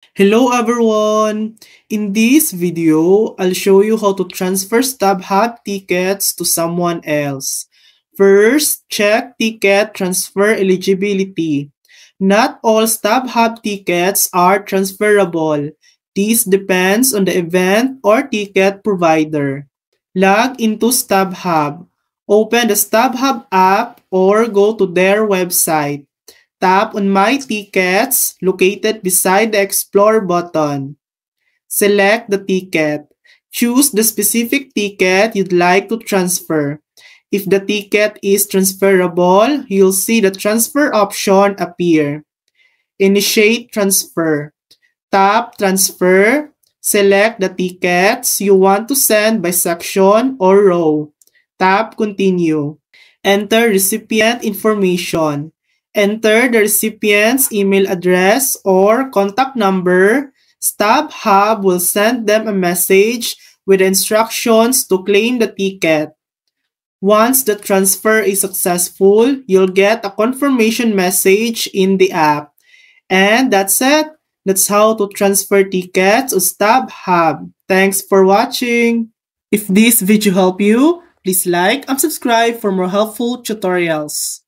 Hello everyone! In this video, I'll show you how to transfer StubHub tickets to someone else. First, check ticket transfer eligibility. Not all StubHub tickets are transferable. This depends on the event or ticket provider. Log into StubHub. Open the StubHub app or go to their website. Tap on My Tickets located beside the Explore button. Select the ticket. Choose the specific ticket you'd like to transfer. If the ticket is transferable, you'll see the transfer option appear. Initiate transfer. Tap Transfer. Select the tickets you want to send by section or row. Tap Continue. Enter recipient information. Enter the recipient's email address or contact number. StubHub will send them a message with instructions to claim the ticket. Once the transfer is successful, you'll get a confirmation message in the app. And that's it. That's how to transfer tickets to StubHub. Thanks for watching. If this video helped you, please like and subscribe for more helpful tutorials.